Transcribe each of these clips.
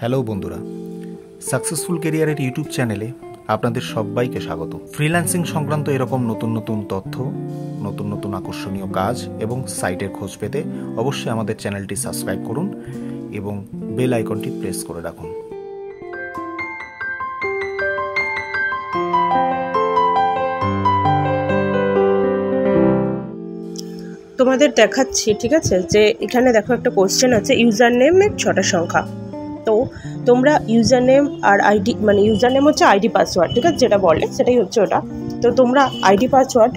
Hello বন্ধুরা, successful ক্যারিয়ারের YouTube চ্যানেলে আপনাদের সবাইকে স্বাগত। ফ্রিল্যান্সিং সংক্রান্ত এরকম নতুন নতুন তথ্য, নতুন নতুন আকর্ষণীয় কাজ এবং সাইটের খোঁজ পেতে অবশ্যই আমাদের চ্যানেলটি সাবস্ক্রাইব করুন এবং বেল আইকনটি প্রেস করে রাখুন। তোমাদের দেখাচ্ছি, ঠিক আছে, যে এখানে দেখো একটা কোশ্চেন আছে, ইউজার নেমের 6টা সংখ্যা। তো তোমরা ইউজার নেম আর আইডি, মানে ইউজার নেম হচ্ছে আইডি পাসওয়ার্ড, ঠিক আছে, যেটা বলে সেটাই হচ্ছে ওটা। তো তোমরা আইডি পাসওয়ার্ড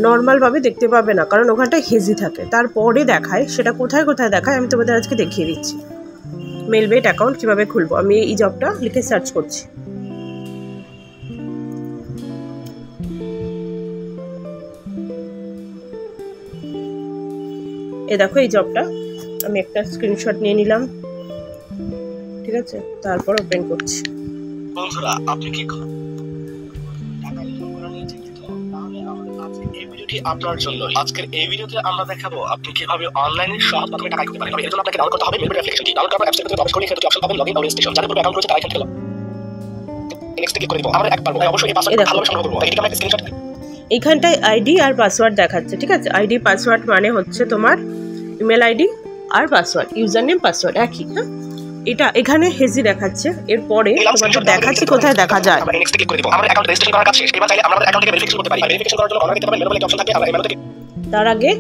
নর্মালভাবে দেখতে পাবে না, কারণ ওখানটায় হেজি থাকে। তারপরে দেখায়, সেটা কোথায় কোথায় দেখায় আমি তোমাদের আজকে দেখিয়ে দিচ্ছি। মেলবেট অ্যাকাউন্ট কীভাবে খুলবো, আমি এই জবটা লিখে সার্চ করছি। এই দেখো এই জবটা, আমি একটা স্ক্রিনশট নিয়ে নিলাম, ঠিক আছে, তারপর ওপেন করছি। বন্ধুরা, আপনি কি এই ভিডিওটি আপনার জন্য। আজকের এই ভিডিওতে আমরা দেখাবো আপনি কিভাবে অনলাইনে সহজ মাধ্যমে টাকা দিতে পারেন। এর জন্য আপনাকে ডাউনলোড করতে হবে মেলবেট অ্যাপ্লিকেশনটি। ডাউনলোড করার অ্যাপসের ভিতরে প্রবেশ করলে এখানে অপশন পাবেন লগইন অর রেজিস্ট্রেশন। যাদের পুরো অ্যাকাউন্ট রয়েছে তারা এখান থেকে নেক্সট ক্লিক করে দিব। আমরা একবার অবশ্যই এই পাসওয়ার্ড ভালোভাবে সংগ্রহ করব। এটাকে আমরা স্ক্রিনশট এইখানটায় আইডি আর পাসওয়ার্ড দেখাচ্ছে, ঠিক আছে। আইডি পাসওয়ার্ড মানে হচ্ছে তোমার ইমেল আইডি আর পাসওয়ার্ড, ইউজার নেম পাসওয়ার্ড একই। হ্যাঁ, এটা এখানে হেজি দেখাচ্ছে। এরপরে তোমাদের দেখাচ্ছি কোথায় দেখা যায়। আমরা নেক্সট ক্লিক করে দিব। আমরা অ্যাকাউন্ট রেজিস্ট্রেশন করার কাজ শেষ। এবার চাইলে আমরা আমাদের অ্যাকাউন্ট থেকে ভেরিফিকেশন করতে পারি। ভেরিফিকেশন করার জন্য অনলাইনে দেখতে পাবেন মেনু বলে একটা অপশন থাকবে। আমরা এই মেনু থেকে তার আগে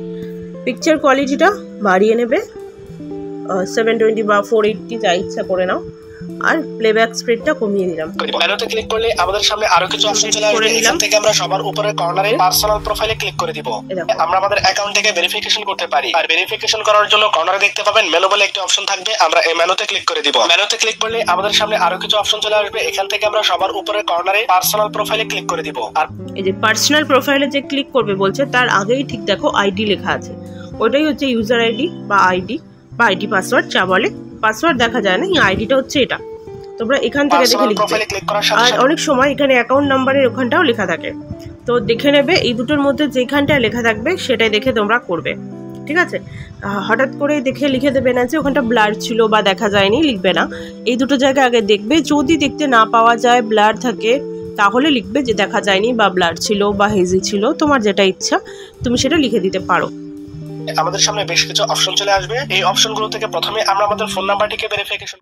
পিকচার কোয়ালিটিটা বাড়িয়ে নেবে, 720 বা 480 যা ইচ্ছা করে নাও, আর প্লেব্যাক স্পিডটা কমিয়ে দিলাম। মেনুতে ক্লিক করলে আমাদের সামনে আরো কিছু অপশন চলে আসবে। এখান থেকে আমরা সবার উপরে কর্নারে পার্সোনাল প্রোফাইলে ক্লিক করে দিব। আমরা আমাদের অ্যাকাউন্ট থেকে ভেরিফিকেশন করতে পারি। আর ভেরিফিকেশন করার জন্য কর্নারে দেখতে পাবেন মেনু বলে একটা অপশন থাকবে। আমরা এই মেনুতে ক্লিক করে দিব। মেনুতে ক্লিক করলে আমাদের সামনে আরো কিছু অপশন চলে আসবে। এখান থেকে আমরা সবার উপরে কর্নারে পার্সোনাল প্রোফাইলে ক্লিক করে দিব। আর এই যে পার্সোনাল প্রোফাইলে যে ক্লিক করবে বলছে, তার আগেই ঠিক দেখো আইডি লেখা আছে। ওইটাই হচ্ছে ইউজার আইডি বা আইডি পাসওয়ার্ড যা বলে। পাসওয়ার্ড দেখা যায় না, আইডিটা হচ্ছে এটা। তোমরা এখান থেকে দেখে লিখবে। আর অনেক সময় এখানে অ্যাকাউন্ট নাম্বারের ওখানটাও লেখা থাকে, তো দেখে নেবে। এই দুটোর মধ্যে যেখানটায় লেখা থাকবে সেটাই দেখে তোমরা করবে, ঠিক আছে। হঠাৎ করে দেখে লিখে দেবে না যে ওখানটা ব্লার ছিল বা দেখা যায়নি, লিখবে না। এই দুটো জায়গায় আগে দেখবে, যদি দেখতে না পাওয়া যায়, ব্লার থাকে, তাহলে লিখবে যে দেখা যায়নি বা ব্লার ছিল বা হেজি ছিল। তোমার যেটা ইচ্ছা তুমি সেটা লিখে দিতে পারো। আমাদের সামনে বেশ কিছু অপশন চলে আসবে। এই অপশনগুলো থেকে প্রথমে আমরা আমাদের ফোন নাম্বারটিকে ভেরিফিকেশন